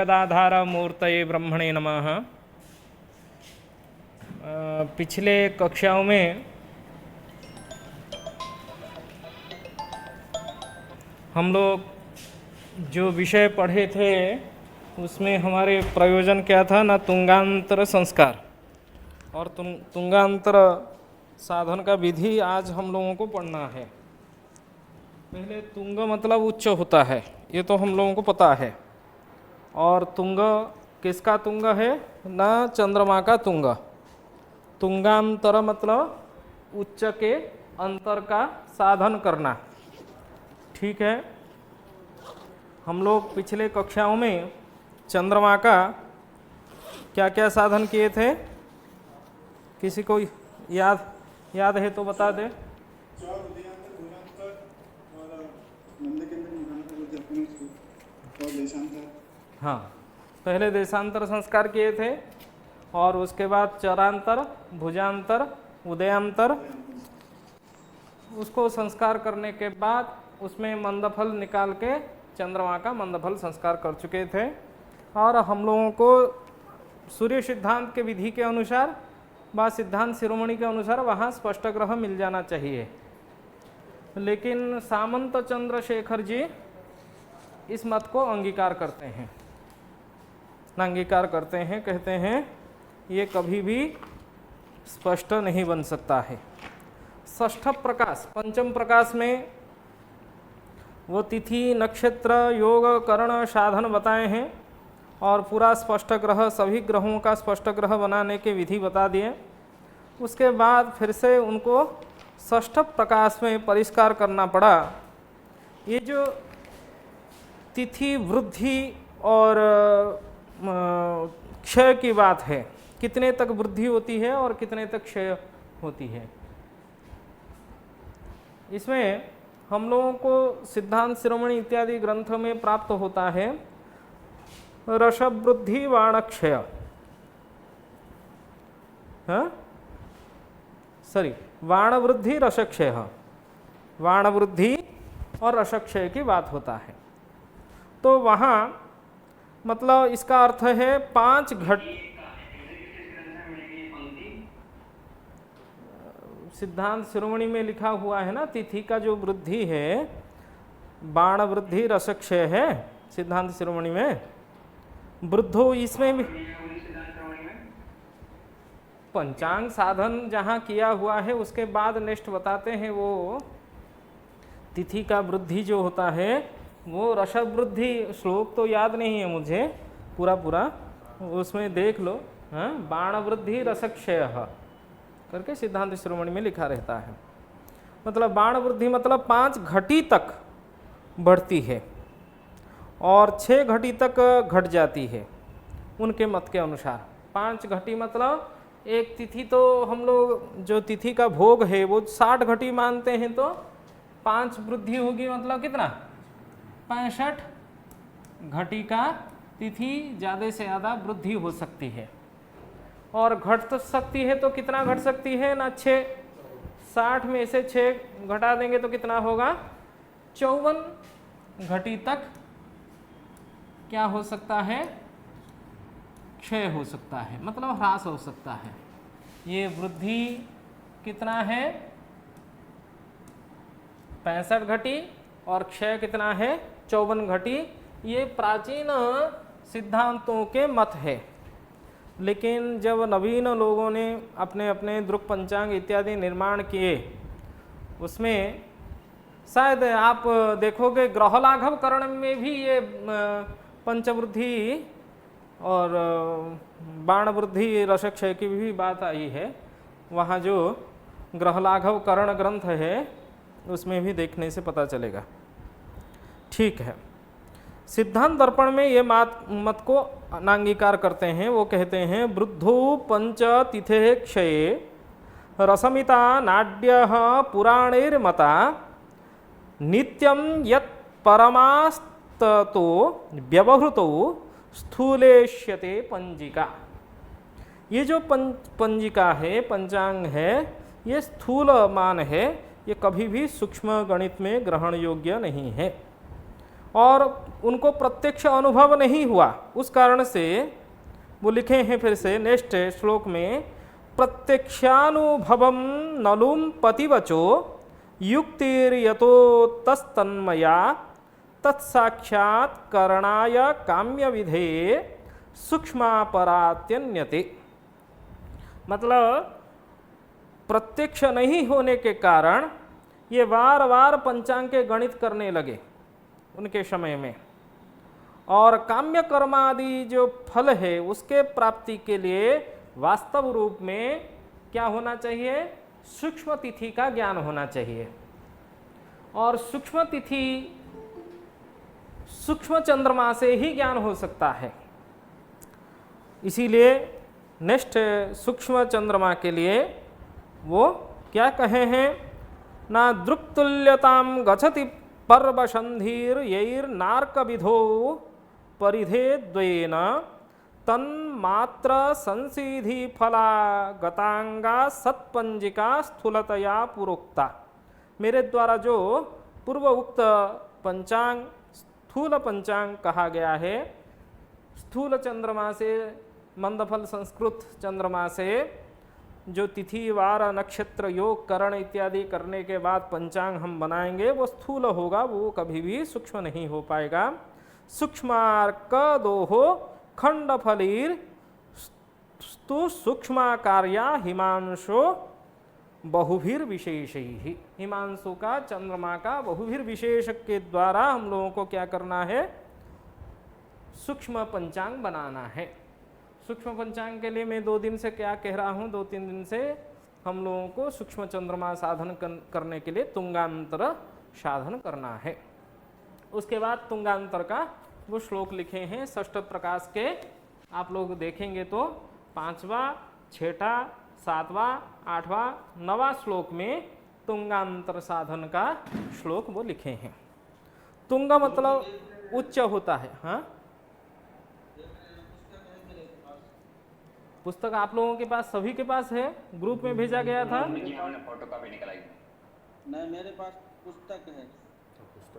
गदाधार मूर्तये ब्रह्मणे नमः। पिछले कक्षाओं में हम लोग जो विषय पढ़े थे उसमें हमारे प्रयोजन क्या था ना, तुंगांतर संस्कार और तुंगांतर साधन का विधि आज हम लोगों को पढ़ना है। पहले तुंग मतलब उच्च होता है, ये तो हम लोगों को पता है। और तुंग किसका तुंग है ना, चंद्रमा का तुंग। तुंगांतर मतलब उच्च के अंतर का साधन करना। ठीक है, हम लोग पिछले कक्षाओं में चंद्रमा का क्या क्या साधन किए थे, किसी को याद है तो बता दे। हाँ, पहले देशांतर संस्कार किए थे और उसके बाद चरांतर, भुजांतर, उदयांतर। उसको संस्कार करने के बाद उसमें मंदफल निकाल के चंद्रमा का मंदफल संस्कार कर चुके थे। और हम लोगों को सूर्य सिद्धांत के विधि के अनुसार व सिद्धांत शिरोमणि के अनुसार वहाँ स्पष्ट ग्रह मिल जाना चाहिए। लेकिन सामंत चंद्रशेखर जी इस मत को अंगीकार करते हैं, कहते हैं ये कभी भी स्पष्ट नहीं बन सकता है। षष्ठ प्रकाश, पंचम प्रकाश में वो तिथि, नक्षत्र, योग, करण, साधन बताए हैं और पूरा स्पष्ट ग्रह, सभी ग्रहों का स्पष्ट ग्रह बनाने के विधि बता दिए। उसके बाद फिर से उनको षष्ठ प्रकाश में परिष्कार करना पड़ा। ये जो तिथि वृद्धि और क्षय की बात है, कितने तक वृद्धि होती है और कितने तक क्षय होती है, इसमें हम लोगों को सिद्धांत शिरोमणि इत्यादि ग्रंथों में प्राप्त होता है रस वृद्धि वाण क्षय। वाण वृद्धि रसक्षय, वाण वृद्धि और रसक्षय की बात होता है। तो वहाँ मतलब इसका अर्थ है 5 घट। सिद्धांत शिरोमणि में लिखा हुआ है ना, तिथि का जो वृद्धि है बाण वृद्धि रसक्षय है सिद्धांत शिरोमणि में। वृद्धो इसमें भी पंचांग साधन जहाँ किया हुआ है उसके बाद नेक्स्ट बताते हैं वो तिथि का वृद्धि जो होता है वो रस वृद्धि। श्लोक तो याद नहीं है मुझे पूरा, उसमें देख लो। बाण वृद्धि रसक्षय करके सिद्धांत शिरोमणि में लिखा रहता है। मतलब बाण वृद्धि मतलब 5 घटी तक बढ़ती है और 6 घटी तक घट जाती है उनके मत के अनुसार। 5 घटी मतलब एक तिथि, तो हम लोग जो तिथि का भोग है वो 60 घटी मानते हैं, तो 5 वृद्धि होगी मतलब कितना, 65 घटी का तिथि ज़्यादा से ज़्यादा वृद्धि हो सकती है। और घट तो सकती है, तो कितना घट सकती है ना, 6, 60 में से 6 घटा देंगे तो कितना होगा, 54 घटी तक क्या हो सकता है, क्षय हो सकता है, मतलब ह्रास हो सकता है। ये वृद्धि कितना है, 65 घटी, और क्षय कितना है, 54 घटी। ये प्राचीन सिद्धांतों के मत है। लेकिन जब नवीन लोगों ने अपने अपने दृक् पंचांग इत्यादि निर्माण किए, उसमें शायद आप देखोगे ग्रह लाघव करण में भी ये पंचवृद्धि और बाण वृद्धि रसक्षय की भी बात आई है। वहाँ जो ग्रह लाघव करण ग्रंथ है उसमें भी देखने से पता चलेगा। ठीक है, सिद्धांत दर्पण में ये मत को अनांगीकार करते हैं। वो कहते हैं वृद्धो पंच तिथे क्षये रसमिता नाड्य पुराणैर्मता नित्यं यत् परमास्ततो व्यवहृतो स्थूलेष्यते पंजिका। ये जो पंजिका है, पंचांग है, ये स्थूल मान है, ये कभी भी सूक्ष्म गणित में ग्रहण योग्य नहीं है। और उनको प्रत्यक्ष अनुभव नहीं हुआ, उस कारण से वो लिखे हैं फिर से नेक्स्ट श्लोक में, प्रत्यक्षानुभवम नलुम पतिवचो युक्तिर्यतो तस्तन्मया तत्साक्षात् करणाय काम्य विधे सूक्ष्मापरात्यन्यते। मतलब प्रत्यक्ष नहीं होने के कारण ये बार बार पंचांग के गणित करने लगे उनके समय में, और काम्य कर्मादि जो फल है उसके प्राप्ति के लिए वास्तव रूप में क्या होना चाहिए, सूक्ष्म तिथि का ज्ञान होना चाहिए। और सूक्ष्म तिथि सूक्ष्म चंद्रमा से ही ज्ञान हो सकता है। इसीलिए नेक्स्ट सूक्ष्म चंद्रमा के लिए वो क्या कहे हैं, ना दृक्तुल्यताम गच्छति पर्वसंधिर यैर नार्क विधो परिधे द्वेन तन्मात्र संसिधि फला गतांगा सत्पंजिका स्थूलतया पुरोक्ता। मेरे द्वारा जो पूर्व उक्त पंचांग स्थूल पंचांग कहा गया है, स्थूल चंद्रमा से मंदफल संस्कृत चंद्रमा से जो तिथि वार नक्षत्र योग करण इत्यादि करने के बाद पंचांग हम बनाएंगे वो स्थूल होगा, वो कभी भी सूक्ष्म नहीं हो पाएगा। सूक्ष्मार्क दोहो खंड फलीर स्तु सूक्ष्माकार्या हिमांशो बहुभिर विशेष ही। हिमांशु का चंद्रमा का बहुभिर विशेष के द्वारा हम लोगों को क्या करना है, सूक्ष्म पंचांग बनाना है। सूक्ष्म पंचांग के लिए मैं 2 दिन से क्या कह रहा हूँ, 2-3 दिन से हम लोगों को सूक्ष्म चंद्रमा साधन करने के लिए तुंगांतर साधन करना है। उसके बाद तुंगांतर का वो श्लोक लिखे हैं षष्ठ प्रकाश के, आप लोग देखेंगे तो 5वां, 6वां, 7वां, 8वां, 9वां श्लोक में तुंगांतर साधन का श्लोक वो लिखे हैं। तुंग मतलब उच्च होता है। हाँ, पुस्तक आप लोगों के पास, सभी के पास है, ग्रुप में भेजा गया था। फोटोकॉपी निकलाई नहीं, मेरे पास पुस्तक है।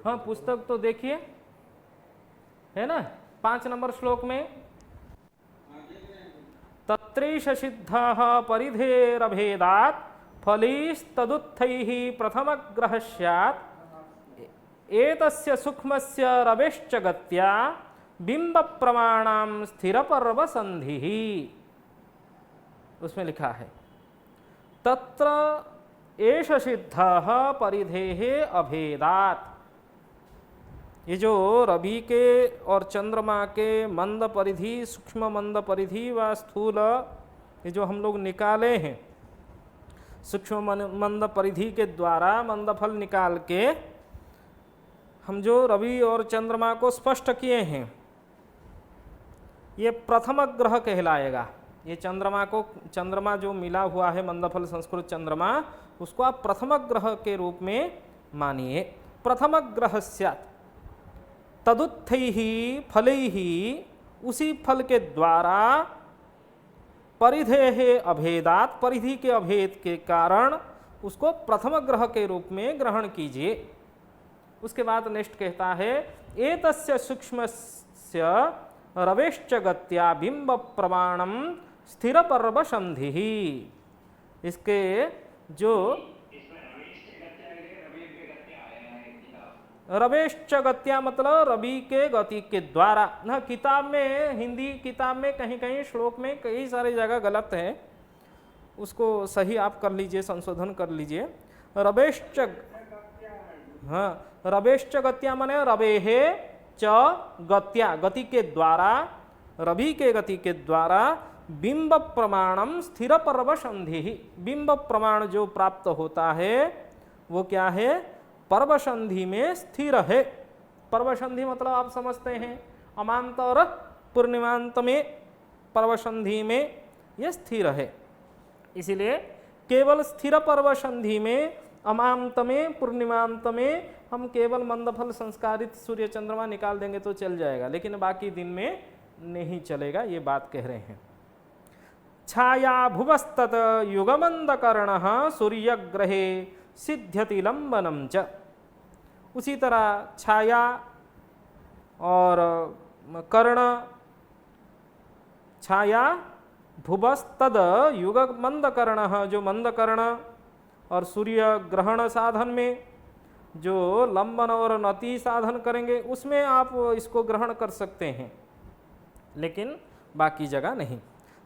हाँ, पुस्तक तो देखिए है ना, 5 नंबर श्लोक में तत्रेश सिद्धः परिधेरभेदात् फलीस्तदुत्थैः प्रथमग्रहः स्यात् एतस्य सूक्ष्मस्य रवेश्च गत्या बिंब प्रमाणां स्थिरपर्व संधिः। उसमें लिखा है तत्र एष सिद्धः परिधेः अभेदात्। ये जो रवि के और चंद्रमा के मंद परिधि, सूक्ष्म मंद परिधि व स्थूल, ये जो हम लोग निकाले हैं, सूक्ष्म मंद परिधि के द्वारा मंदफल निकाल के हम जो रवि और चंद्रमा को स्पष्ट किए हैं, ये प्रथम ग्रह कहलाएगा। ये चंद्रमा जो मिला हुआ है मंदफल संस्कृत चंद्रमा, उसको आप प्रथम ग्रह के रूप में मानिए। प्रथम ग्रह स्यात् तदुत्थैः फलैः, उसी फल के द्वारा परिधेः अभेदात्, परिधि के अभेद के कारण उसको प्रथम ग्रह के रूप में ग्रहण कीजिए। उसके बाद नेक्स्ट कहता है एतस्य सूक्ष्मस्य रवेश्च गत्या बिंब प्रमाणम स्थिर पर्व संधिः। इसके जो रवेश्च गत्या मतलब रवि के गति के द्वारा, ना किताब में, हिंदी किताब में कहीं कहीं श्लोक में कई सारी जगह गलत है, उसको सही आप कर लीजिए, संशोधन कर लीजिए। रवेश्च, हाँ, रवेश्च गत्या माने रवेहे च गत्या, गति के द्वारा, रवि के गति के द्वारा बिंब प्रमाणम स्थिर पर्व संधि। बिंब प्रमाण जो प्राप्त होता है वो क्या है, पर्व संधि में स्थिर है। पर्व संधि मतलब आप समझते हैं, अमांत और पूर्णिमांत में पर्व संधि में ये स्थिर है। इसीलिए केवल स्थिर पर्व संधि में, अमांत में, पूर्णिमांत में हम केवल मंदफल संस्कारित सूर्य चंद्रमा निकाल देंगे तो चल जाएगा, लेकिन बाकी दिन में नहीं चलेगा, ये बात कह रहे हैं। छाया भुवस्तत युगमंदकर्णः सूर्यग्रहे सिद्ध्यति लंबनम च। उसी तरह छाया और कर्ण छाया भुवस्तद युग मंद कर्ण, जो मंद कर्ण, और सूर्य ग्रहण साधन में जो लंबन और नति साधन करेंगे उसमें आप इसको ग्रहण कर सकते हैं, लेकिन बाकी जगह नहीं।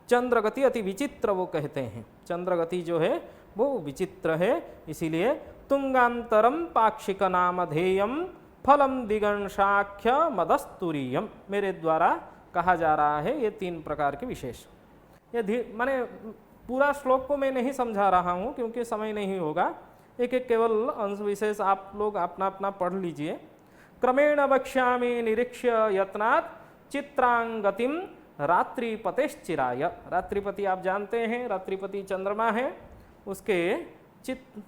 चंद्रगति अति विचित्र वो कहते हैं, चंद्रगति जो है वो विचित्र है, इसीलिए तुंगांतरम पाक्षिक नामधेयम फलम दिगंशाख्य मदस्तुरीयम, मेरे द्वारा कहा जा रहा है ये 3 प्रकार के विशेष। ये माने पूरा श्लोक को मैं नहीं समझा रहा हूँ क्योंकि समय नहीं होगा, एक एक केवल अंश विशेष आप लोग अपना अपना पढ़ लीजिए। क्रमेण वक्ष्यामि निरीक्ष्य यत्नात् चित्रांगतिम रात्रिपतेश्चिराय, रात्रिपति आप जानते हैं, रात्रिपति चंद्रमा है, उसके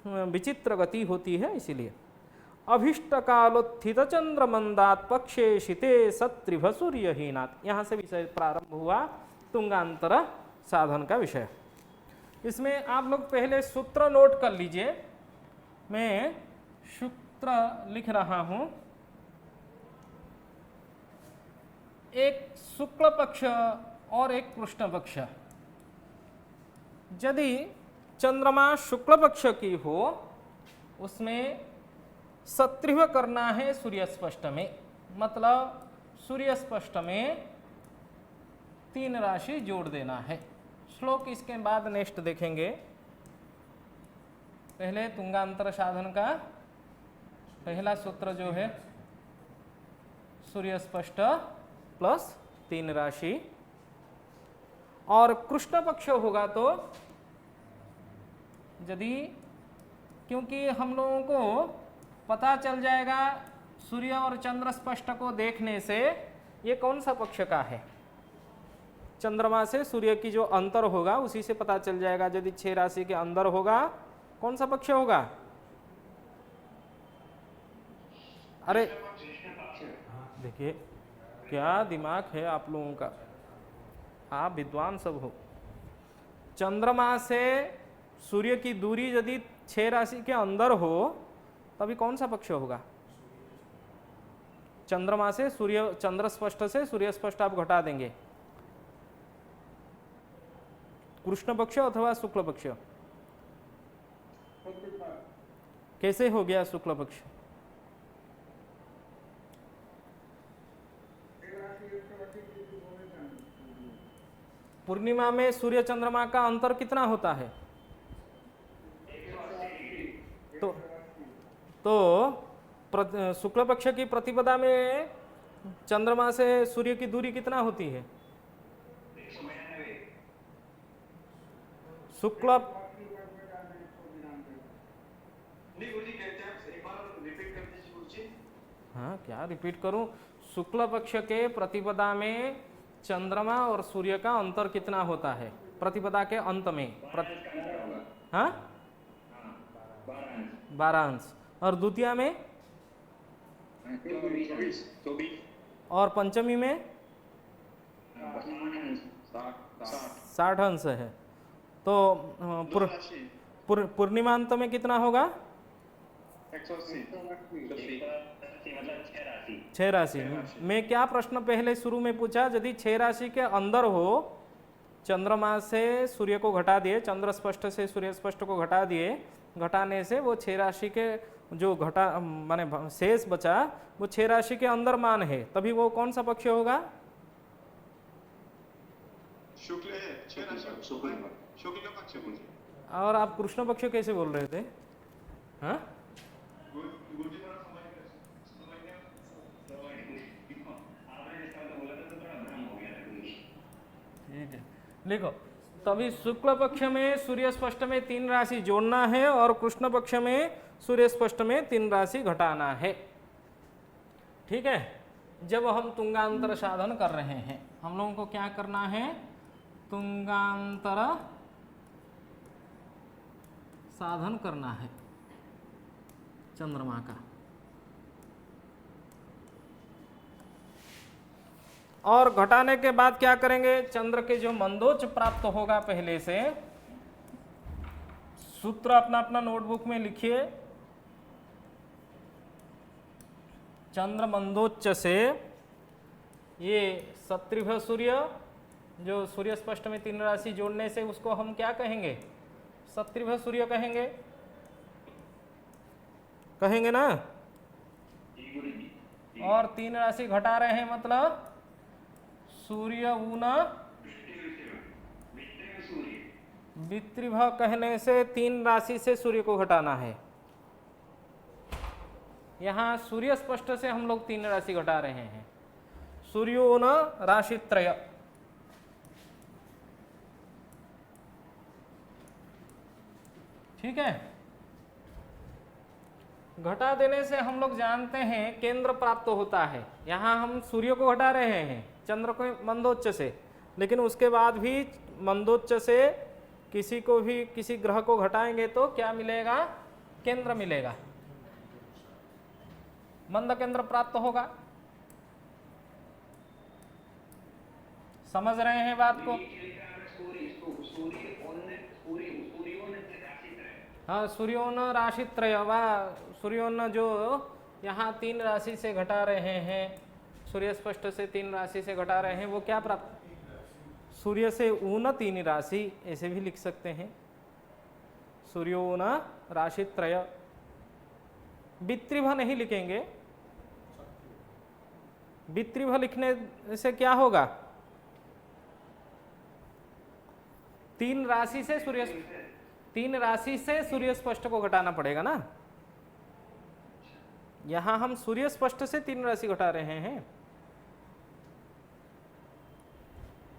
विचित्र गति होती है, इसीलिए अभिष्ट कालोत्थित चंद्र मंदात पक्षे शिते सत्रिभ सूर्यहीनात्, यहाँ से विषय प्रारंभ हुआ तुंगांतर साधन का विषय। इसमें आप लोग पहले सूत्र नोट कर लीजिए, मैं सूत्र लिख रहा हूं। एक शुक्ल पक्ष और एक कृष्ण पक्ष, यदि चंद्रमा शुक्ल पक्ष की हो उसमें सत्रिव करना है सूर्य स्पष्ट में, मतलब सूर्य स्पष्ट में 3 राशि जोड़ देना है। श्लोक इसके बाद नेक्स्ट देखेंगे। पहले तुंगांतर साधन का पहला सूत्र जो है सूर्य स्पष्ट प्लस 3 राशि, और कृष्ण पक्ष होगा तो यदि, क्योंकि हम लोगों को पता चल जाएगा सूर्य और चंद्र स्पष्ट को देखने से ये कौन सा पक्ष का है, चंद्रमा से सूर्य की जो अंतर होगा उसी से पता चल जाएगा। यदि 6 राशि के अंदर होगा कौन सा पक्ष होगा? अरे देखिए क्या दिमाग है आप लोगों का, आप विद्वान सब हो। चंद्रमा से सूर्य की दूरी यदि 6 राशि के अंदर हो तभी कौन सा पक्ष होगा? चंद्रमा से सूर्य, चंद्र स्पष्ट से सूर्य स्पष्ट आप घटा देंगे, कृष्ण पक्ष अथवा शुक्ल पक्ष? कैसे हो गया शुक्ल पक्ष? पूर्णिमा में सूर्य चंद्रमा का अंतर कितना होता है? तो शुक्ल पक्ष की प्रतिपदा में चंद्रमा से सूर्य की दूरी कितना होती है? शुक्ल, हाँ क्या रिपीट करूं? शुक्ल पक्ष के प्रतिपदा में चंद्रमा और सूर्य का अंतर कितना होता है प्रतिपदा के अंत में? हाँ 12 अंश, और द्वितीया में 24, और पंचमी में 60 अंश है। तो पूर्णिमांत में कितना होगा? 6 राशि। मैं क्या प्रश्न पहले शुरू में पूछा, यदि 6 राशि के अंदर हो, चंद्रमा से सूर्य को घटा दिए, चंद्र स्पष्ट से सूर्य स्पष्ट को घटा दिए, घटाने से वो 6 राशि के जो घटा माने शेष बचा वो 6 राशि के अंदर मान है, तभी वो कौन सा पक्ष होगा? शुक्ल है, 6 राशि शुक्ल पक्ष। और आप कृष्ण पक्ष कैसे बोल रहे थे? हाँ लिखो, तभी शुक्ल पक्ष में सूर्य स्पष्ट में 3 राशि जोड़ना है और कृष्ण पक्ष में सूर्य स्पष्ट में 3 राशि घटाना है। ठीक है, जब हम तुंगांतर साधन कर रहे हैं हम लोगों को क्या करना है? तुंगांतर साधन करना है चंद्रमा का, और घटाने के बाद क्या करेंगे? चंद्र के जो मंदोच प्राप्त होगा पहले से, सूत्र अपना अपना नोटबुक में लिखिए। चंद्र मंदोच्च से ये सत्रिभ सूर्य, जो सूर्य स्पष्ट में 3 राशि जोड़ने से उसको हम क्या कहेंगे? सत्रिभ सूर्य कहेंगे, कहेंगे ना। और 3 राशि घटा रहे हैं मतलब सूर्य ऊन वित्रिभ कहने से 3 राशि से सूर्य को घटाना है। यहाँ सूर्य स्पष्ट से हम लोग 3 राशि घटा रहे हैं। सूर्यो न राशित्रय, ठीक है। घटा देने से हम लोग जानते हैं केंद्र प्राप्त होता है। यहाँ हम सूर्य को घटा रहे हैं चंद्र को मंदोच्च से, लेकिन उसके बाद भी मंदोच्च से किसी को भी किसी ग्रह को घटाएंगे तो क्या मिलेगा? केंद्र मिलेगा, मंद केंद्र प्राप्त होगा। समझ रहे हैं बात को? हाँ, सूर्योन राशित्रय वा सूर्योन जो यहाँ 3 राशि से घटा रहे हैं, सूर्य स्पष्ट से 3 राशि से घटा रहे हैं, वो क्या प्राप्त? सूर्य से ऊन 3 राशि, ऐसे भी लिख सकते हैं। सूर्योन राशित्रय, वित्रिभ नहीं लिखेंगे। वित्रिभ लिखने से क्या होगा? 3 राशि से सूर्य स्पष्ट को घटाना पड़ेगा ना। यहां हम सूर्य स्पष्ट से 3 राशि घटा रहे हैं।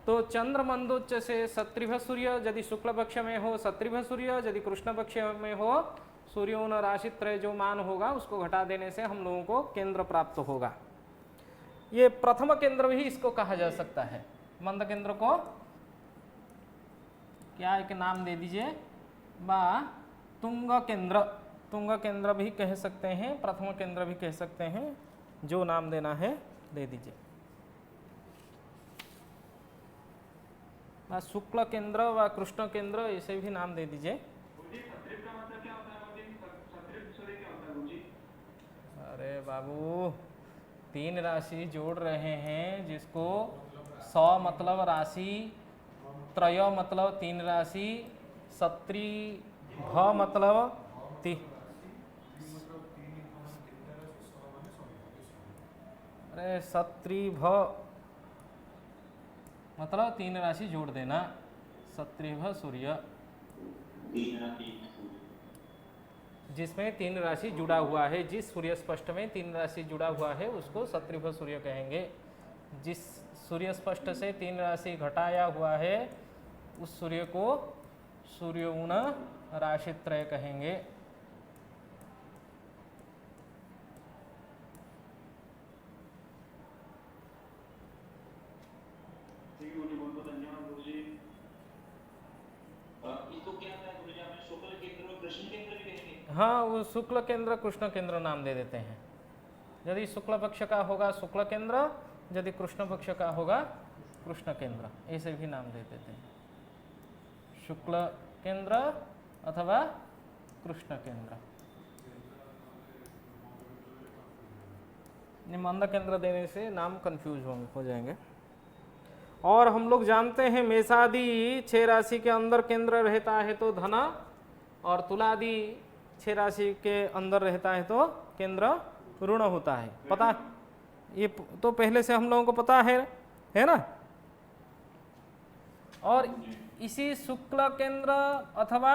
तो चंद्र मंदोच्च से सत्रिभ सूर्य यदि शुक्ल पक्ष में हो सत्रिभ सूर्य, यदि कृष्ण पक्ष में हो सूर्योन राशित्रय, जो मान होगा उसको घटा देने से हम लोगों को केंद्र प्राप्त होगा। ये प्रथम केंद्र भी इसको कहा जा सकता है। मंद केंद्र को क्या एक नाम दे दीजिए, बा तुंग केंद्र, तुंग केंद्र भी कह सकते हैं, प्रथम केंद्र भी कह सकते हैं, जो नाम देना है दे दीजिए। शुक्ल केंद्र व कृष्ण केंद्र ऐसे भी नाम दे दीजिए। अरे बाबू, 3 राशि जोड़ रहे हैं, जिसको 100 मतलब राशि, त्रय मतलब 3 राशि, सत्रिभ मतलब अरे सत्रिभ मतलब 3 राशि जोड़ देना। सत्रिभ सूर्य, जिसमें 3 राशि जुड़ा हुआ है, जिस सूर्य स्पष्ट में 3 राशि जुड़ा हुआ है उसको सत्रिभ सूर्य कहेंगे। जिस सूर्य स्पष्ट से 3 राशि घटाया हुआ है उस सूर्य को सूर्योन राशित्रय कहेंगे। हाँ, वो शुक्ल केंद्र कृष्ण केंद्र नाम दे देते हैं। यदि शुक्ल पक्ष का होगा शुक्ल केंद्र, यदि कृष्ण पक्ष का होगा कृष्ण केंद्र, ऐसे भी नाम दे देते हैं। शुक्ल केंद्र अथवा कृष्ण केंद्र। मंद केंद्र देने से नाम कंफ्यूज हो जाएंगे। और हम लोग जानते हैं मेषादि 6 राशि के अंदर केंद्र रहता है तो धन, और तुलादि 6 राशि के अंदर रहता है तो केंद्र ऋण होता है। पता, ये तो पहले से हम लोगों को पता है ना। और इसी शुक्ल केंद्र अथवा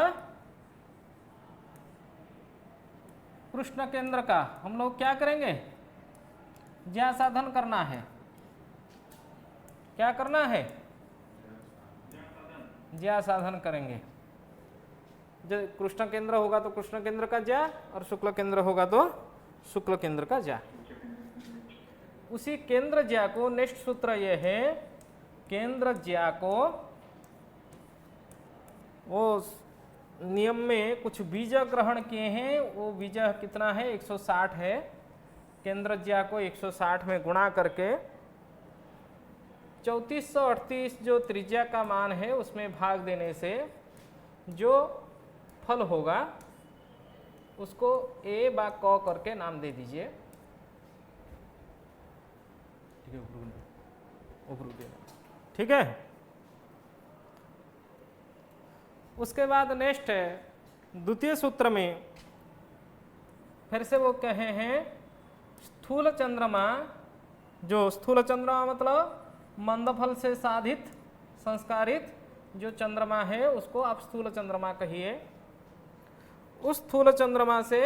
कृष्ण केंद्र का हम लोग क्या करेंगे? ज्या साधन करना है। क्या करना है? ज्या साधन करेंगे। जब कृष्ण केंद्र होगा तो कृष्ण केंद्र का ज्या, और शुक्ल केंद्र होगा तो शुक्ल केंद्र का ज्या। उसी केंद्र ज्या को नेक्स्ट सूत्र यह है, केंद्र ज्या को वो नियम में कुछ बीज ग्रहण किए हैं। वो बीज कितना है? 160 है। केंद्र ज्या को 160 में गुणा करके 3438 जो त्रिज्या का मान है उसमें भाग देने से जो फल होगा उसको ए बा क करके नाम दे दीजिए। ठीक है, उभरू। ठीक है। उसके बाद नेक्स्ट है द्वितीय सूत्र में फिर से वो कहे हैं स्थूल चंद्रमा, जो स्थूल चंद्रमा मतलब मंदफल से साधित संस्कारित जो चंद्रमा है उसको आप स्थूल चंद्रमा कहिए। उस स्थूल चंद्रमा से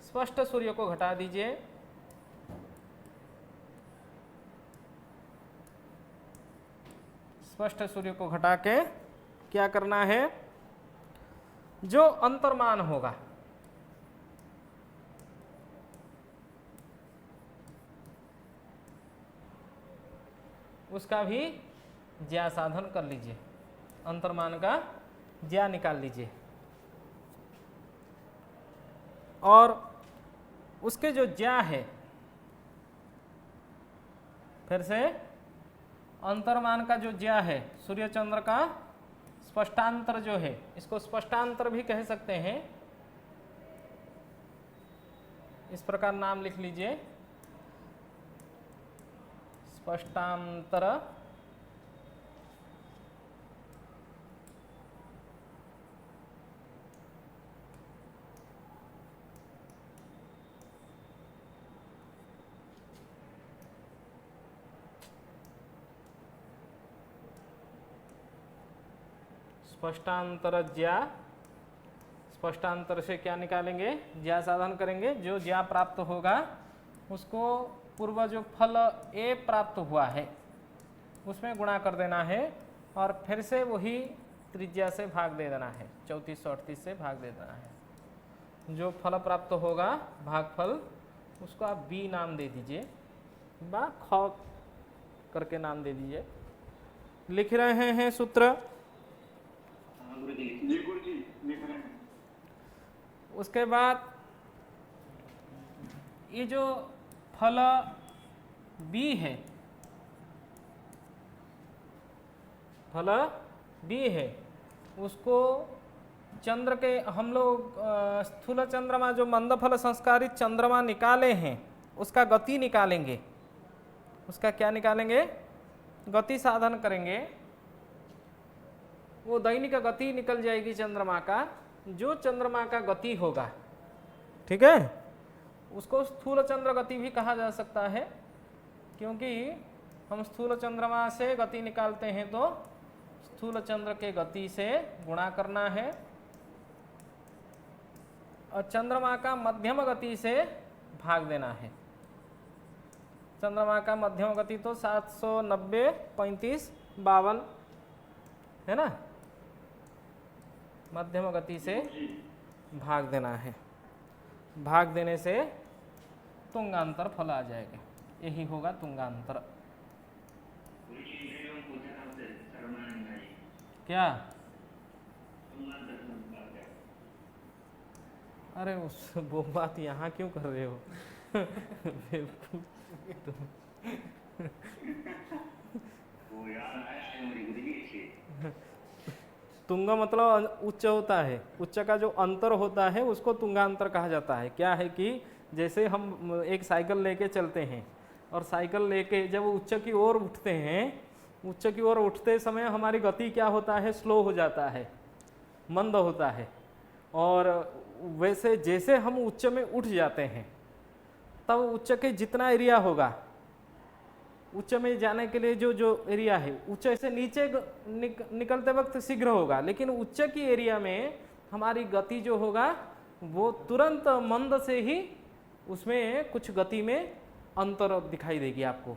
स्पष्ट सूर्य को घटा दीजिए। स्पष्ट सूर्य को घटा के क्या करना है, जो अंतर्मान होगा उसका भी ज्या साधन कर लीजिए, अंतर्मान का ज्या निकाल लीजिए। और उसके जो ज्या है, फिर से अंतर्मान का जो ज्या है सूर्य चंद्र का स्पष्टांतर जो है, इसको स्पष्टांतर भी कह सकते हैं। इस प्रकार नाम लिख लीजिए, स्पष्टांतर। स्पष्टांतर ज्या, स्पष्टांतर से क्या निकालेंगे, ज्या साधन करेंगे। जो ज्या प्राप्त होगा उसको पूर्व जो फल ए प्राप्त हुआ है उसमें गुणा कर देना है और फिर से वही त्रिज्या से भाग दे देना है, 3438 से भाग दे देना है। जो फल प्राप्त होगा भागफल उसको आप बी नाम दे दीजिए, बा ख करके नाम दे दीजिए। लिख रहे हैं सूत्र। जी गुरुजी लिख रहे हैं। उसके बाद ये जो फल बी है, फल बी है उसको चंद्र के हम लोग स्थूल चंद्रमा जो मंदफल संस्कारित चंद्रमा निकाले हैं उसका गति निकालेंगे। उसका क्या निकालेंगे, गति साधन करेंगे। वो दैनिक गति निकल जाएगी चंद्रमा का। जो चंद्रमा का गति होगा, ठीक है, उसको स्थूल चंद्र गति भी कहा जा सकता है, क्योंकि हम स्थूल चंद्रमा से गति निकालते हैं तो स्थूल चंद्र के गति से गुणा करना है और चंद्रमा का मध्यम गति से भाग देना है। चंद्रमा का मध्यम गति तो 790, 35, 52 है ना, मध्यम गति से भाग देना है। भाग देने से तुंगांतर फल आ जाएगा, यही होगा तुंगांतर। क्या, अरे उस वो बात यहाँ क्यों कर रहे हो तुंग मतलब उच्च होता है, उच्च का जो अंतर होता है उसको तुंगांतर कहा जाता है। क्या है कि जैसे हम एक साइकिल लेके चलते हैं और साइकिल लेके जब उच्च की ओर उठते हैं, उच्च की ओर उठते समय हमारी गति क्या होता है, स्लो हो जाता है, मंद होता है। और वैसे जैसे हम उच्च में उठ जाते हैं तब उच्च के जितना एरिया होगा, उच्च में जाने के लिए जो एरिया है उच्च से नीचे निकलते वक्त शीघ्र होगा, लेकिन उच्च की एरिया में हमारी गति जो होगा वो तुरंत मंद से ही उसमें कुछ गति में अंतर दिखाई देगी आपको।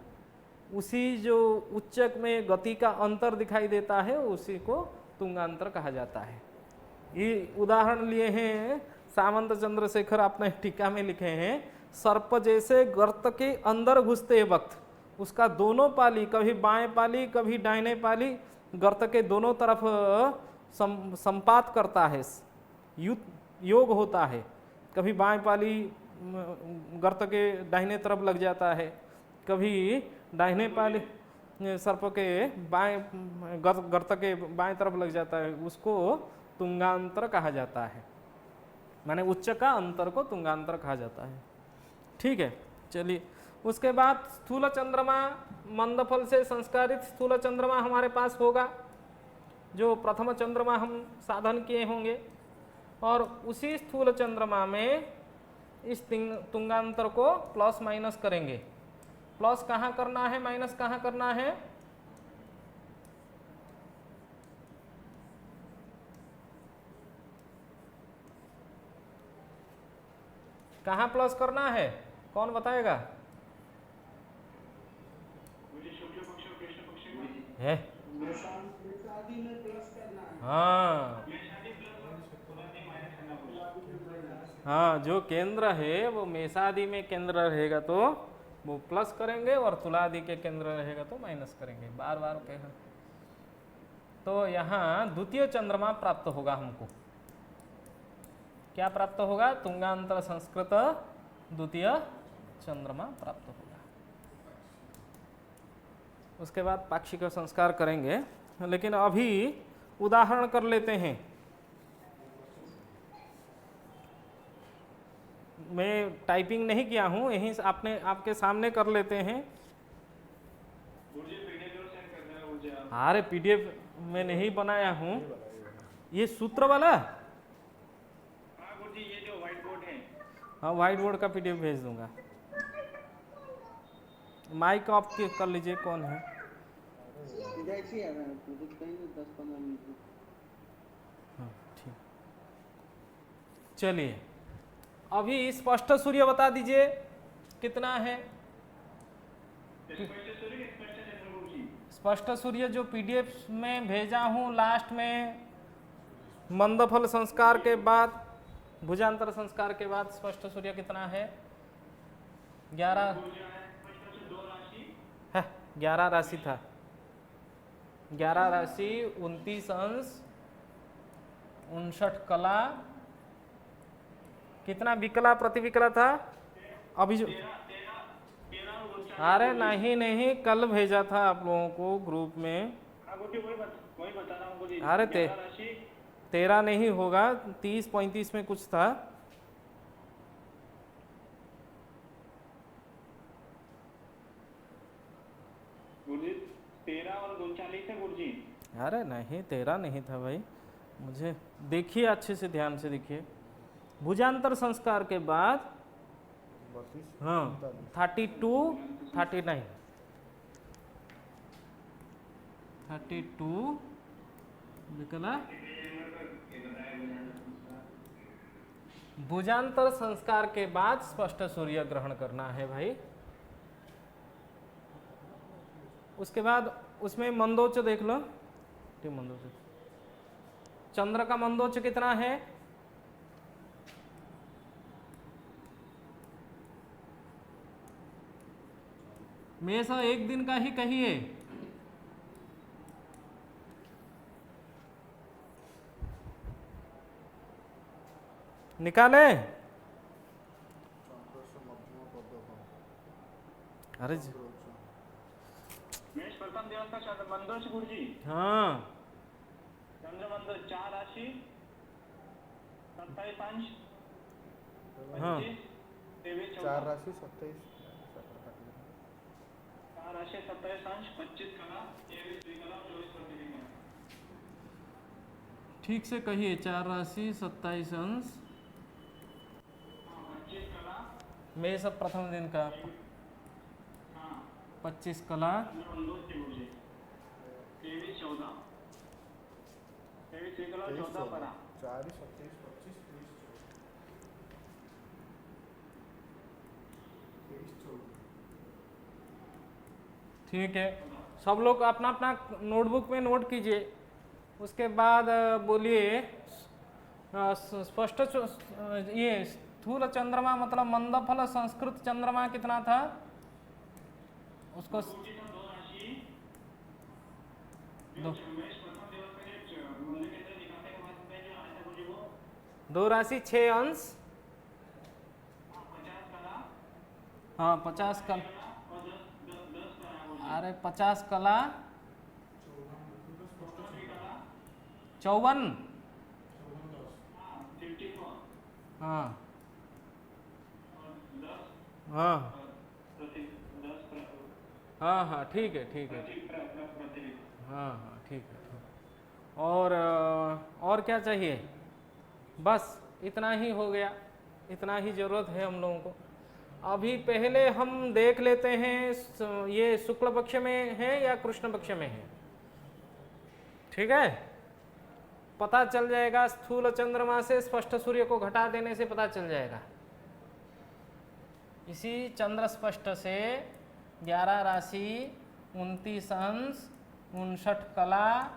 उसी जो उच्च में गति का अंतर दिखाई देता है उसी को तुंगांतर कहा जाता है। ये उदाहरण लिए हैं सामंत चंद्रशेखर अपने टीका में लिखे हैं, सर्प जैसे गर्त के अंदर घुसते वक्त उसका दोनों पाली, कभी बाएं पाली कभी दाहिने पाली, गर्त के दोनों तरफ संपात करता है, योग होता है। कभी बाएं पाली गर्त के दाहिने तरफ लग जाता है, कभी दाहिने पाली सर्प के बाएं गर्त के बाएं तरफ लग जाता है, उसको तुंगांतर कहा जाता है। माने उच्च का अंतर को तुंगांतर कहा जाता है। ठीक है, चलिए उसके बाद स्थूल चंद्रमा मंदफल से संस्कारित स्थूल चंद्रमा हमारे पास होगा, जो प्रथम चंद्रमा हम साधन किए होंगे, और उसी स्थूल चंद्रमा में इस तुंगांतर को प्लस माइनस करेंगे। प्लस कहाँ करना है, माइनस कहाँ करना है? कहाँ प्लस करना है, कौन बताएगा? है हाँ हाँ, जो केंद्र है वो मेषादि में केंद्र रहेगा तो वो प्लस करेंगे, और तुलादि के केंद्र रहेगा तो माइनस करेंगे। बार बार कहें तो यहाँ द्वितीय चंद्रमा प्राप्त होगा हमको। क्या प्राप्त होगा? तुंगांतर संस्कृत द्वितीय चंद्रमा प्राप्त होगा। उसके बाद पाक्षिक संस्कार करेंगे, लेकिन अभी उदाहरण कर लेते हैं। मैं टाइपिंग नहीं किया हूँ, यहीं आपने आपके सामने कर लेते हैं। अरे पीडीएफ में नहीं बनाया हूँ, ये सूत्र वाला। ये जो व्हाइट बोर्ड है, हाँ, व्हाइट बोर्ड का पीडीएफ भेज दूंगा। माइक ऑफ कर लीजिए, कौन है? हाँ ठीक, चलिए अभी स्पष्ट सूर्य बता दीजिए कितना है? स्पष्ट सूर्य जो पीडीएफ में भेजा हूं लास्ट में, मंदफल संस्कार के बाद, भुजांतर संस्कार के बाद स्पष्ट सूर्य कितना है? 11 है, 11 राशि था। 11 राशि, 29 अंश, 59 कला, कितना विकला प्रतिविकला था अभी जो? अरे नहीं, कल भेजा था आप लोगों को ग्रुप में। वही बता रहा हूँ। अरे 13 नहीं होगा, 30-35 में कुछ था। गुरुजी 13 और 39 है गुरुजी। अरे नहीं, 13 नहीं था भाई, मुझे देखिए अच्छे से, ध्यान से देखिए। भुजांतर संस्कार के बाद हाँ 32, 39, 32 विकला। भुजांतर संस्कार के बाद स्पष्ट सूर्य ग्रहण करना है भाई। उसके बाद उसमें मंदोच देख लो, मंदोच, चंद्र का मंदोच कितना है? में से एक दिन का ही कहिए। निकाले? अरे प्रथम दिवस का चंद्र मंदोच गुरुजी। हाँ, चंद्र मंदोच 4 राशि, 27 अंश, 25, हाँ 23, 4 राशि 27, 4 राशि 27 अंश, 25 कला, 23 द्विकला, 24 प्रतिविकला। ठीक से कहिए। 4 राशि 27 अंश, 25 कला, में सब प्रथम दिन का 25 कला, 23, 14, 23 द्विकला, 14 परा। 4, 27, 25, 23, 14। ठीक है, सब लोग अपना अपना नोटबुक में नोट कीजिए। उसके बाद बोलिए स्पष्ट ये स्थूल चंद्रमा मतलब मंदफल संस्कृत चंद्रमा कितना था उसको? दो राशि 6 अंश, हाँ 50 कला, अरे 50 कला, 54, हाँ हाँ हाँ हाँ ठीक है ठीक है। हाँ हाँ ठीक है ठीक। और क्या चाहिए? बस इतना ही हो गया, इतना ही ज़रूरत है हम लोगों को। अभी पहले हम देख लेते हैं ये शुक्ल पक्ष में है या कृष्ण पक्ष में है। ठीक है, पता चल जाएगा, स्थूल चंद्रमा से स्पष्ट सूर्य को घटा देने से पता चल जाएगा। इसी चंद्र स्पष्ट से 11 राशि, 29 अंश, 59 कला,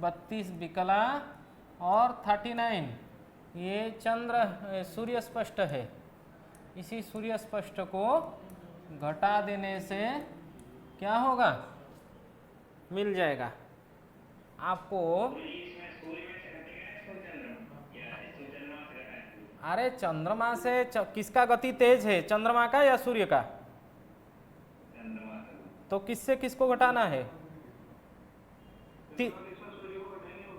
32 विकला और 39 ये चंद्र सूर्य स्पष्ट है। इसी सूर्य स्पष्ट को घटा देने से क्या होगा? मिल जाएगा आपको। अरे चंद्रमा से किसका गति तेज है, चंद्रमा का या सूर्य का? तो किससे किसको घटाना है?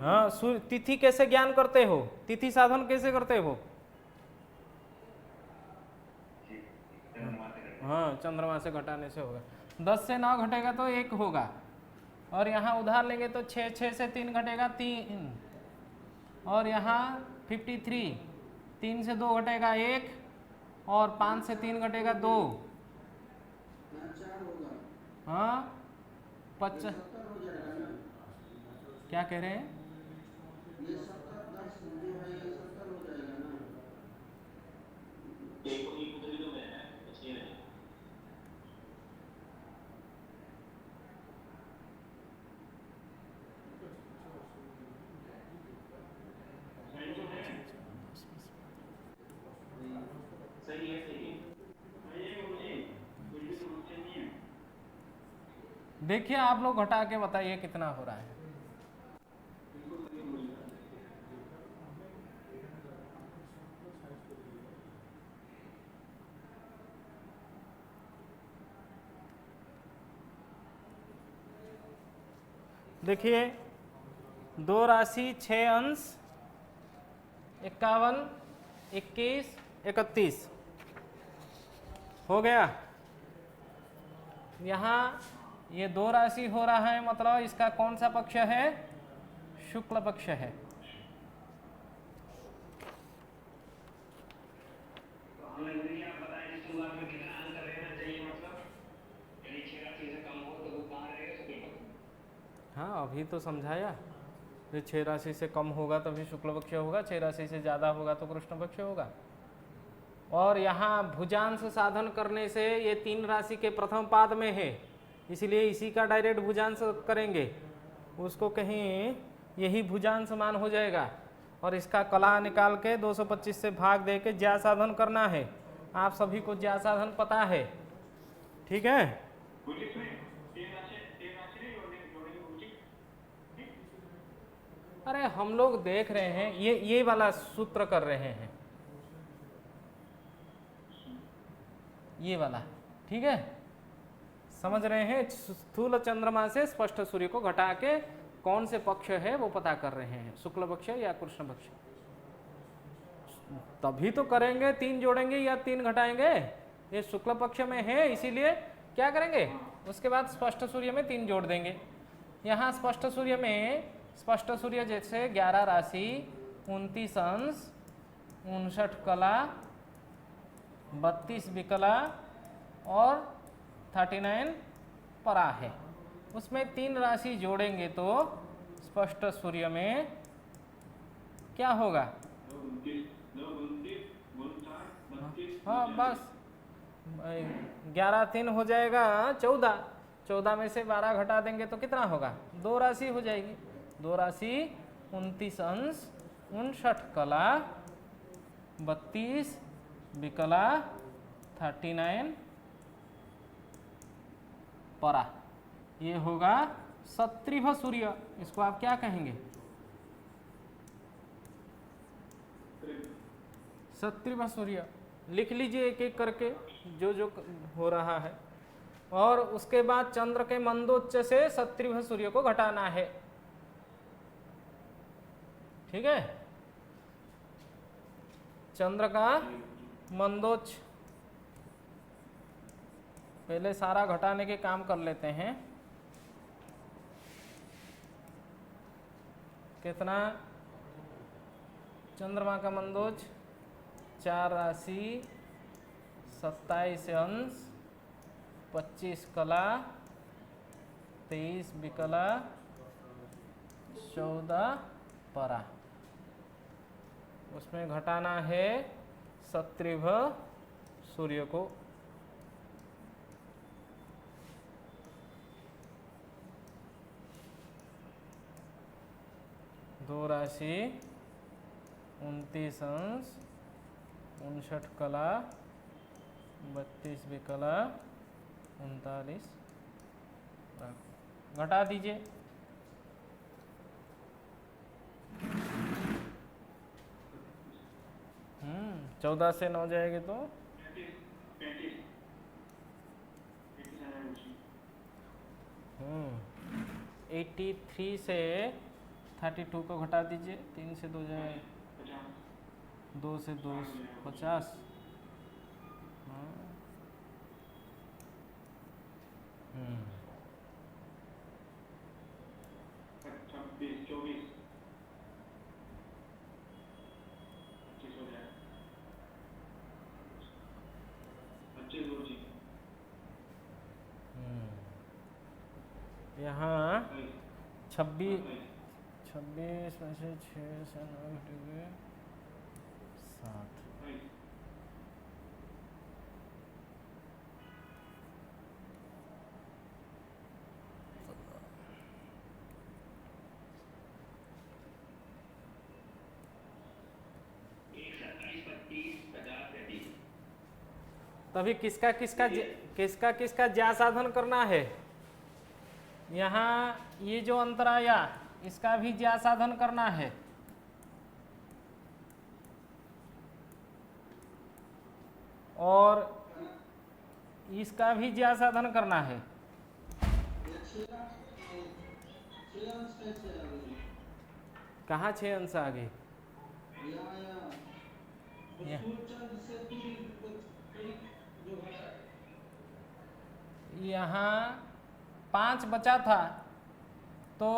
हाँ, तिथि कैसे ज्ञान करते हो? तिथि साधन कैसे करते हो? हाँ, चंद्रमा से घटाने से होगा। 10 से 9 घटेगा तो 1 होगा, और यहाँ उधार लेंगे तो 6 से 3 घटेगा 3, और यहाँ 53, 3 से 2 घटेगा 1, और 5 से 3 घटेगा 2। हाँ 50 क्या कह रहे हैं? देखिए आप लोग घटा के बताइए कितना हो रहा है। देखिए 2 राशि 6 अंश, 51, 21, 31 हो गया। यहाँ ये 2 राशि हो रहा है, मतलब इसका कौन सा पक्ष है? शुक्ल पक्ष है। हाँ अभी तो समझाया, ये 6 राशि से कम होगा तभी शुक्ल पक्ष होगा, 6 राशि से ज़्यादा होगा तो कृष्ण पक्ष होगा। और यहाँ भुजांश साधन करने से ये 3 राशि के प्रथम पाद में है, इसलिए इसी का डायरेक्ट भुजांश करेंगे, उसको कहीं यही भुजांश मान हो जाएगा, और इसका कला निकाल के 225 से भाग दे के ज्या साधन करना है। आप सभी को ज्या साधन पता है, ठीक है? अरे हम लोग देख रहे हैं, ये वाला सूत्र कर रहे हैं, ये वाला, ठीक है? समझ रहे हैं? स्थूल चंद्रमा से स्पष्ट सूर्य को घटा के कौन से पक्ष है वो पता कर रहे हैं, शुक्ल पक्ष या कृष्ण पक्ष। तभी तो करेंगे, 3 जोड़ेंगे या 3 घटाएंगे। ये शुक्ल पक्ष में है इसीलिए क्या करेंगे, उसके बाद स्पष्ट सूर्य में 3 जोड़ देंगे। यहाँ स्पष्ट सूर्य में, स्पष्ट सूर्य जैसे 11 राशि, 29 अंश, 59 कला, 32 विकला और 39 परा है, उसमें 3 राशि जोड़ेंगे तो स्पष्ट सूर्य में क्या होगा? हाँ बस 11 3 हो जाएगा 14, 14 में से 12 घटा देंगे तो कितना होगा? 2 राशि हो जाएगी। 2 राशि 29 अंश, 59 कला, 32 विकला, 39 परा, ये होगा सत्रिभ सूर्य। इसको आप क्या कहेंगे? सत्रिभ सूर्य। लिख लीजिए एक एक करके जो जो हो रहा है, और उसके बाद चंद्र के मंदोच्च से सत्रिभ सूर्य को घटाना है, ठीक है? चंद्र का मंदोच्च पहले सारा घटाने के काम कर लेते हैं। कितना? चंद्रमा का मंदोज 4 राशि, 27 अंश, 25 कला, 23 विकला, 14 परा। उसमें घटाना है सत्रिभ सूर्य को। दो राशि, 29 अंश, 59 कला, 32 विकला, 39 घटा दीजिए। हम्म, 14 से 9 जाएगी तो 83 से 32 को घटा दीजिए। 3 से 2 जाए, 2 से 2 50। हाँ। 26, 24, 25 हो जाए, 25 गुरुजी। यहाँ 26 में से 6 से 9 घटेंगे 7। तभी किसका किसका ज्या साधन करना है? यहाँ ये जो अंतर आया इसका भी ज्या साधन करना है। और इसका भी ज्या साधन करना है। कहाँ 6 अंश आगे? यहाँ 5 बचा था तो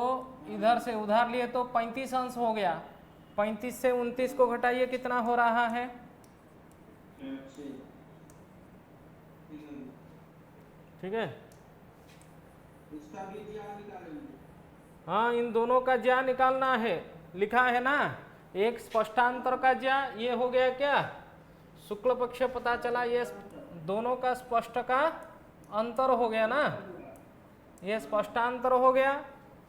इधर से उधार लिए तो 35 अंश हो गया। 35 से 29 को घटाइए, कितना हो रहा है? ठीक है, इसका भी ज्या निकालेंगे। हाँ, इन दोनों का ज्या निकालना है। लिखा है ना, एक स्पष्टांतर का ज्या, ये हो गया क्या? शुक्ल पक्ष पता चला, ये दोनों का स्पष्ट का अंतर हो गया ना, ये स्पष्टांतर हो गया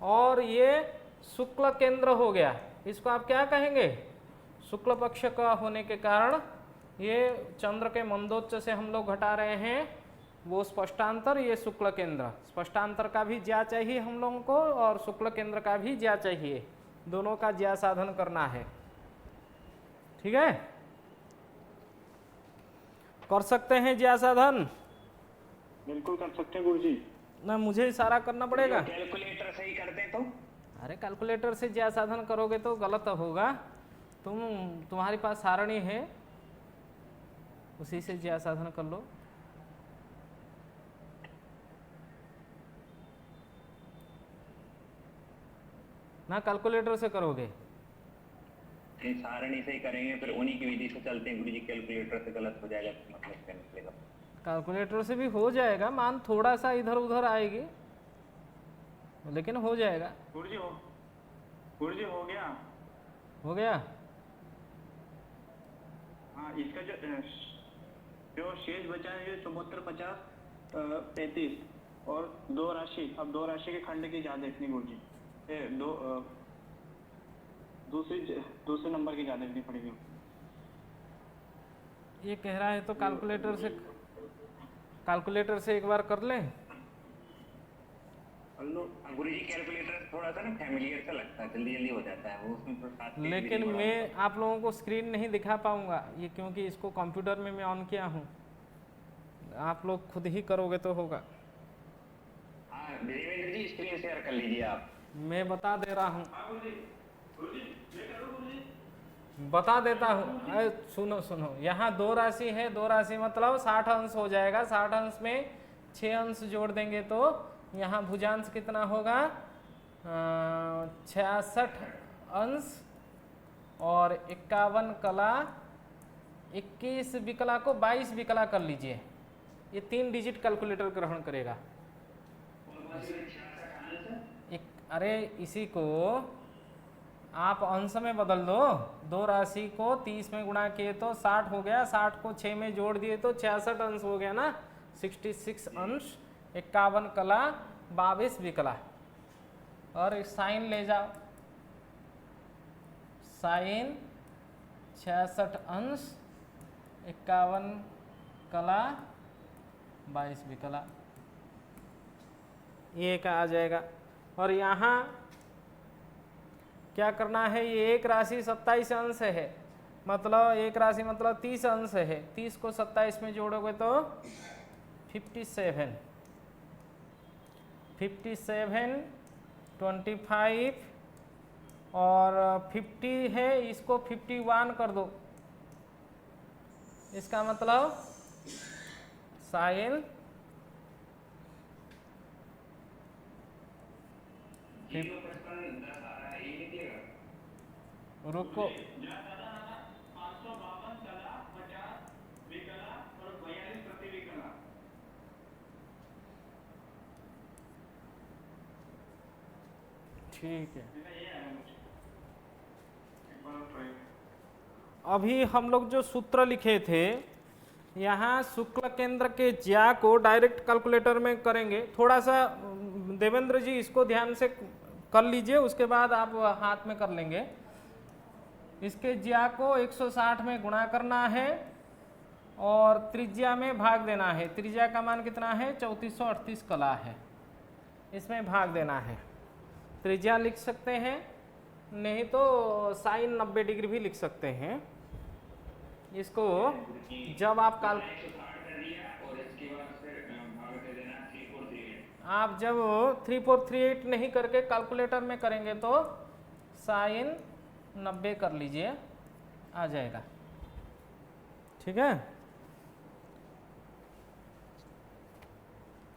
और ये शुक्ल केंद्र हो गया। इसको आप क्या कहेंगे? शुक्ल पक्ष का होने के कारण ये चंद्र के मंदोच्च से हम लोग घटा रहे हैं वो स्पष्टांतर, ये शुक्ल केंद्र। स्पष्टांतर का भी ज्या चाहिए हम लोगों को और शुक्ल केंद्र का भी ज्या चाहिए, दोनों का ज्या साधन करना है। ठीक है, कर सकते हैं ज्या साधन? बिल्कुल कर सकते हैं गुरुजी। ना मुझे इशारा करना पड़ेगा? कैलकुलेटर से ही करते तो? अरे कैलकुलेटर से ज्या साधन करोगे तो गलत होगा। तुम्हारे पास सारणी है, उसी से ज्या साधन कर लो। ना कैलकुलेटर से करोगे? सारणी से ही करेंगे, फिर उन्हीं की विधि से चलते हैं गुरुजी। कैलकुलेटर से गलत हो जाएगा तो मतलब क्या निकलेगा? कैलकुलेटर से भी हो जाएगा, मान थोड़ा सा इधर उधर आएगी लेकिन हो जाएगा। गुरुजी हो गया। हो गया? हाँ, इसका जो शेष बचा है ये 74, 50, 35 और 2 राशि। अब 2 राशि के खंड की ज्यादा देखनी गुरुजी, दूसरे नंबर की ज्यादा देखनी पड़ेगी। ये कह रहा है तो कैलकुलेटर से एक बार कर लें। गुरुजी कैलकुलेटर थोड़ा सा ना फैमिलियर सा लगता है, जल्दी जल्दी हो जाता है वो, उसमें थोड़ा साथ लेकिन मैं आप लोगों को स्क्रीन नहीं दिखा पाऊंगा ये, क्योंकि इसको कंप्यूटर में मैं ऑन किया हूँ। आप लोग खुद ही करोगे तो होगा। हाँ देवेंद्र जी, स्क्रीन शेयर कर लीजिए आप। मैं बता दे रहा हूँ, बता देता हूँ। सुनो, यहाँ 2 राशि है, 2 राशि मतलब 60 अंश हो जाएगा। 60 अंश में 6 अंश जोड़ देंगे तो यहाँ भुजांश कितना होगा 66 अंश और 51 कला 21 विकला को 22 विकला कर लीजिए। ये 3 डिजिट कैलकुलेटर ग्रहण करेगा। अरे इसी को आप अंश में बदल दो, 2 राशि को 30 में गुणा किए तो 60 हो गया, 60 को 6 में जोड़ दिए तो 66 अंश हो गया ना, 66 अंश 51 कला 22 विकला। और साइन ले जाओ, साइन 66 अंश 51 कला 22 विकला, ये का आ जाएगा। और यहाँ क्या करना है, ये एक राशि 27 अंश है, मतलब एक राशि मतलब 30 अंश है, 30 को 27 में जोड़ोगे तो 57, 25 और 50 है, इसको 51 कर दो। इसका मतलब साइन रुको, 552 कला 50 विकला और 42 प्रति विकला। ठीक है। ये है मुझे एक बार ट्राई। अभी हम लोग जो सूत्र लिखे थे, यहाँ शुक्ल केंद्र के ज्या को डायरेक्ट कैलकुलेटर में करेंगे। थोड़ा सा देवेंद्र जी इसको ध्यान से कर लीजिए, उसके बाद आप हाथ में कर लेंगे। इसके ज्या को 160 में गुणा करना है और त्रिज्या में भाग देना है। त्रिज्या का मान कितना है 3438 कला है, इसमें भाग देना है। त्रिज्या लिख सकते हैं, नहीं तो साइन 90 डिग्री भी लिख सकते हैं। इसको जब आप आप जब 3438 नहीं करके कैलकुलेटर में करेंगे तो साइन 90 कर लीजिए, आ जाएगा। ठीक है,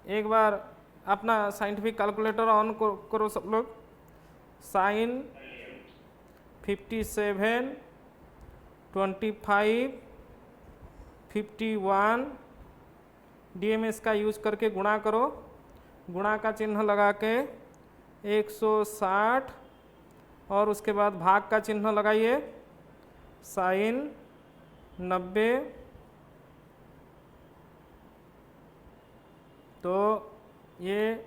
एक बार अपना साइंटिफिक कैलकुलेटर ऑन करो सब लोग। साइन 57, 25, 51 DMS का यूज करके गुणा करो। गुणा का चिन्ह लगा के 160 और उसके बाद भाग का चिन्ह लगाइए, साइन 90। तो ये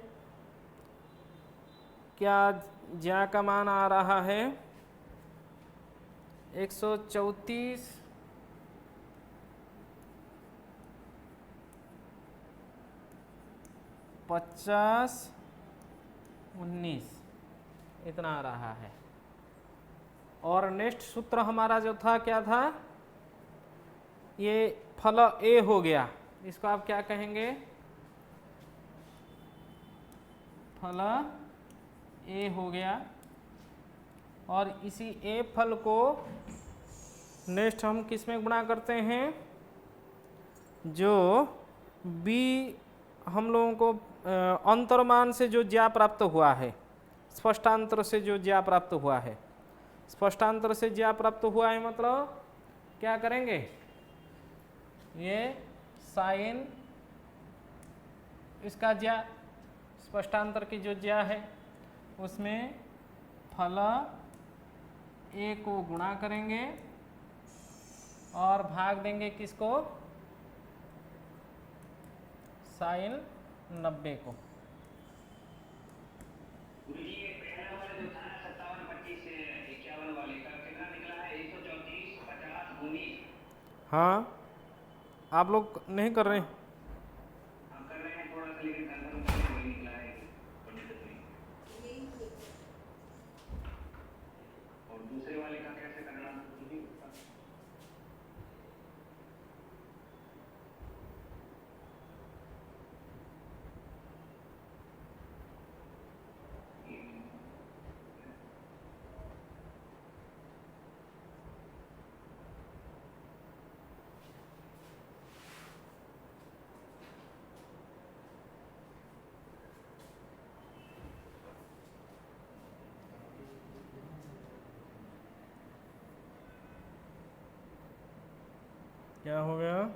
क्या ज्या का मान आ रहा है 134 50 19 इतना आ रहा है। और नेक्स्ट सूत्र हमारा जो था क्या था, ये फल ए हो गया, इसको आप क्या कहेंगे, फल ए हो गया। और इसी ए फल को नेक्स्ट हम किस में गुणा करते हैं, जो बी हम लोगों को अंतर्मान से जो ज्या प्राप्त हुआ है, स्पष्टांतर से जो ज्या प्राप्त हुआ है, स्पष्टांतर से ज्या प्राप्त हुआ है मतलब क्या करेंगे, ये साइन इसका ज्या स्पष्टांतर की जो ज्या है उसमें फल ए को गुणा करेंगे और भाग देंगे किसको, साइन 90 को। हाँ, आप लोग नहीं कर रहे हैं? क्या हो गया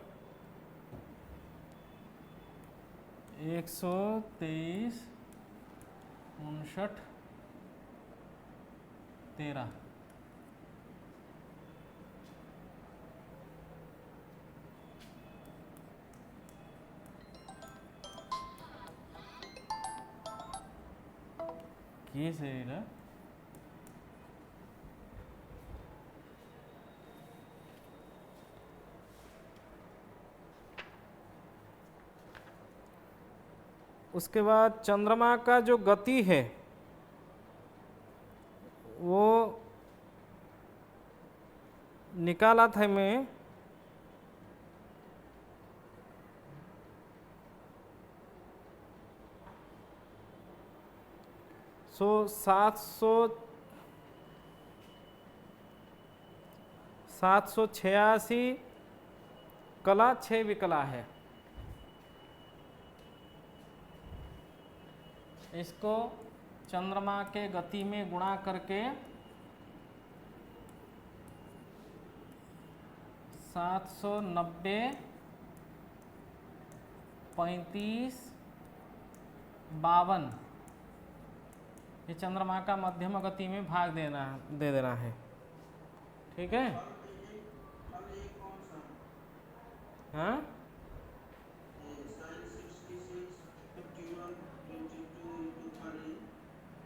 123 59 13। ये सही है। उसके बाद चंद्रमा का जो गति है वो निकाला था मैं, सो 786 कला 6 विकला है। इसको चंद्रमा के गति में गुणा करके 790 35 52 ये चंद्रमा का मध्यम गति में भाग दे देना है। ठीक है। हाँ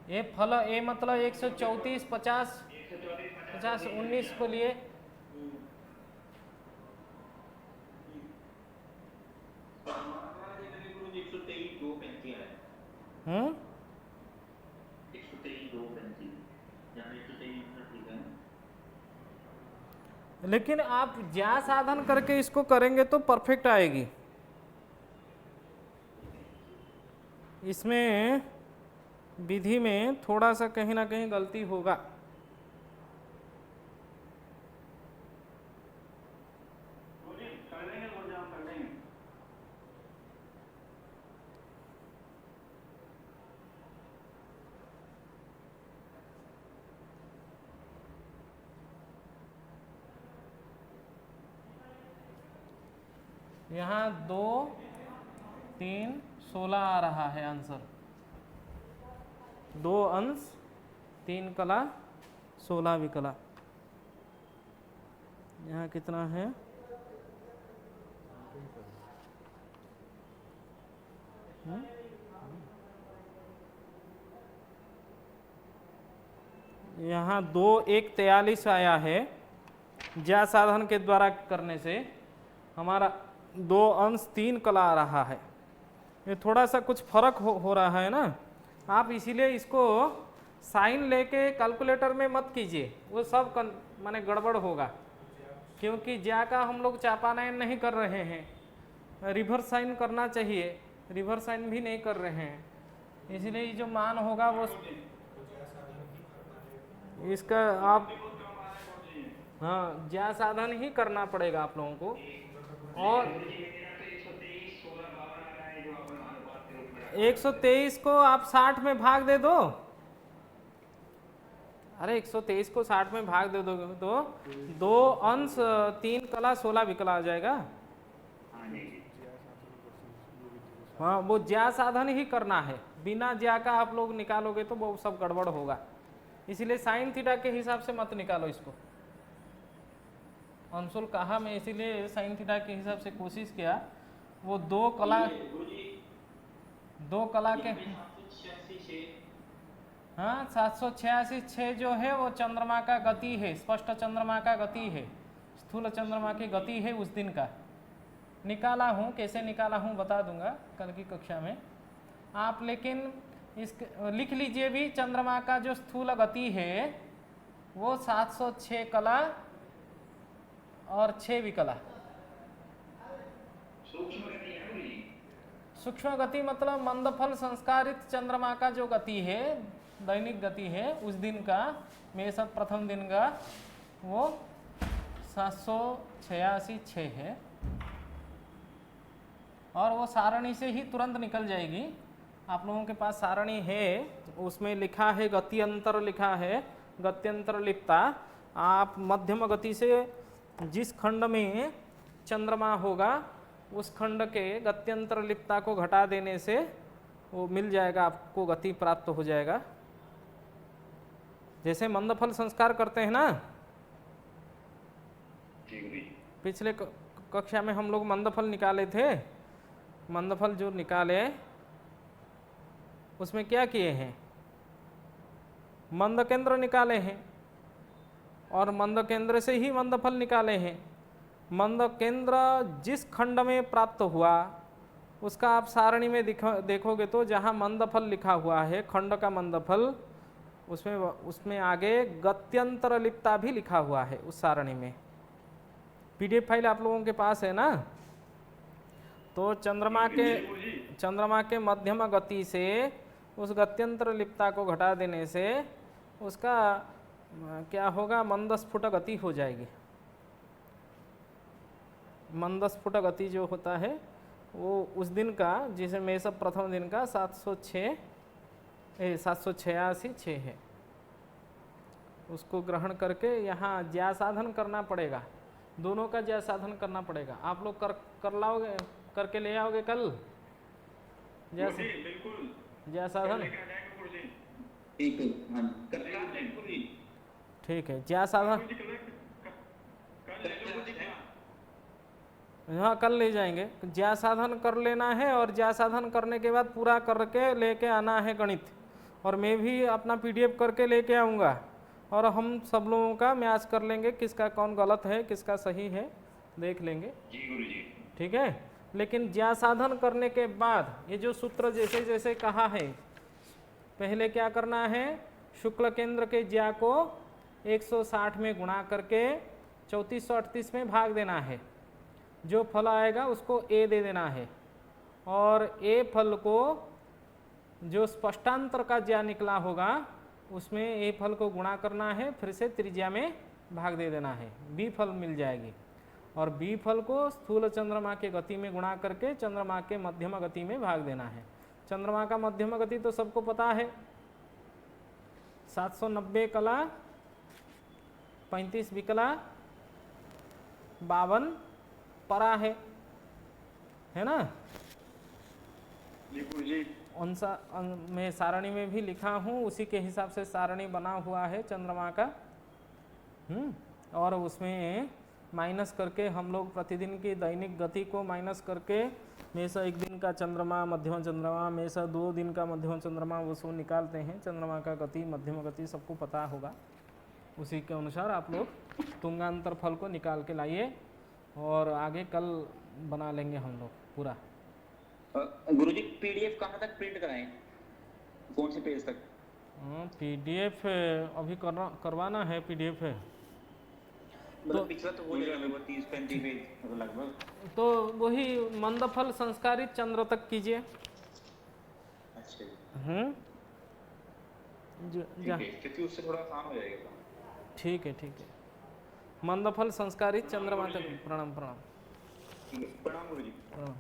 ये फल ये मतलब 134 50 50 19 को लिए हम्म 123 लेकिन आप ज्या साधन करके इसको करेंगे तो परफेक्ट आएगी। इसमें विधि में थोड़ा सा कहीं ना कहीं गलती होगा। यहाँ 2 3 16 आ रहा है आंसर। 2 अंश 3 कला 16 विकला। यहाँ कितना है यहाँ 2 1 43 आया है। ज्या साधन के द्वारा करने से हमारा 2 अंश 3 कला आ रहा है। ये थोड़ा सा कुछ फर्क हो रहा है ना। आप इसीलिए इसको साइन लेके कैलकुलेटर में मत कीजिए, वो सब माने गड़बड़ होगा। क्योंकि ज्या का हम लोग चापानयन नहीं कर रहे हैं, रिवर्स साइन करना चाहिए, रिवर्स साइन भी नहीं कर रहे हैं। इसलिए जो मान होगा वो इसका आप हाँ ज्या साधन ही करना पड़ेगा आप लोगों को। और 123 को आप 60 में भाग दे दो। अरे 123 को 60 में भाग दे दोगे तो 2 अंश 3 कला 16 विकला आ जाएगा। हाँ वो ज्या साधन ही करना है, बिना ज्या का आप लोग निकालोगे तो वो सब गड़बड़ होगा। इसलिए साइन थीटा के हिसाब से मत निकालो इसको। अंशुल कहा मैं इसीलिए साइन थीटा के हिसाब से कोशिश किया। वो 2 कला के हाँ 786 जो है वो चंद्रमा का गति है, स्पष्ट चंद्रमा का गति है, स्थूल चंद्रमा की गति है उस दिन का। निकाला हूँ, कैसे निकाला हूँ बता दूंगा कल की कक्षा में आप। लेकिन इस लिख लीजिए भी, चंद्रमा का जो स्थूल गति है वो 706 कला और 6 विकला। सूक्ष्म गति मतलब मंदफल संस्कारित चंद्रमा का जो गति है, दैनिक गति है उस दिन का, मेष प्रथम दिन का, वो 786 है। और वो सारणी से ही तुरंत निकल जाएगी। आप लोगों के पास सारणी है, उसमें लिखा है गत्यंतर, लिखा है गत्यंतर लिखता। आप मध्यम गति से जिस खंड में चंद्रमा होगा उस खंड के गत्यंतर लिप्तता को घटा देने से वो मिल जाएगा, आपको गति प्राप्त हो जाएगा। जैसे मंदफल संस्कार करते हैं ना, पिछले कक्षा में हम लोग मंदफल निकाले थे। मंदफल जो निकाले उसमें क्या किए हैं, मंद केंद्र निकाले हैं और मंद केंद्र से ही मंदफल निकाले हैं। मंद केंद्र जिस खंड में प्राप्त हुआ उसका आप सारणी में देखोगे तो जहाँ मंदफल लिखा हुआ है, खंड का मंदफल, उसमें आगे गत्यंतर लिप्तता भी लिखा हुआ है उस सारणी में। पीडीएफ फाइल आप लोगों के पास है ना? तो चंद्रमा के मध्यम गति से उस गत्यंतर लिप्तता को घटा देने से उसका क्या होगा, मंदस्फुट गति हो जाएगी। मंदस्फुट गति जो होता है वो उस दिन का, जिसे मेष प्रथम दिन का 786 है, उसको ग्रहण करके यहाँ ज्या साधन करना पड़ेगा। दोनों का ज्या साधन करना पड़ेगा। आप लोग कर लाओगे, करके ले आओगे कल ज्या साधन? ठीक है, ज्या साधन हाँ कल ले जाएंगे। ज्या साधन कर लेना है और ज्या साधन करने के बाद पूरा करके लेके आना है गणित, और मैं भी अपना पीडीएफ करके लेके आऊँगा और हम सब लोगों का मैच कर लेंगे, किसका कौन गलत है किसका सही है देख लेंगे। जी गुरुजी। ठीक है, लेकिन ज्या साधन करने के बाद ये जो सूत्र जैसे जैसे कहा है, पहले क्या करना है, शुक्ल केंद्र के ज्या को 160 में गुणा करके 3438 में भाग देना है। जो फल आएगा उसको ए दे देना है, और ए फल को जो स्पष्टांतर का ज्या निकला होगा उसमें ए फल को गुणा करना है, फिर से त्रिज्या में भाग दे देना है, बी फल मिल जाएगी। और बी फल को स्थूल चंद्रमा के गति में गुणा करके चंद्रमा के मध्यम गति में भाग देना है। चंद्रमा का मध्यम गति तो सबको पता है, 790 कला 35 विकला 52 परा है ना? मैं सारणी में भी लिखा हूँ, उसी के हिसाब से सारणी बना हुआ है चंद्रमा का। और उसमें माइनस करके हम लोग प्रतिदिन की दैनिक गति को माइनस करके मेष एक दिन का चंद्रमा, मध्यम चंद्रमा, मेष 2 दिन का मध्यम चंद्रमा, वो सब निकालते हैं। चंद्रमा का गति, मध्यम गति सबको पता होगा। उसी के अनुसार आप लोग तुंगांतर फल को निकाल के लाइए और आगे कल बना लेंगे हम लोग पूरा। गुरुजी पीडीएफ कहाँ तक प्रिंट कराएं, कौन से पेज तक? पीडीएफ अभी करवाना है। पीडीएफ है तो पिछला तो हो जाएगा लगभग 30-35 पेज लगभग। तो वही मंदफल संस्कारित चंद्र तक कीजिए। अच्छा। क्योंकि उससे थोड़ा आसान हो जाएगा। ठीक है मंदफल संस्कारित चंद्रमा तक। प्रणाम गुरुजी। प्रणाम।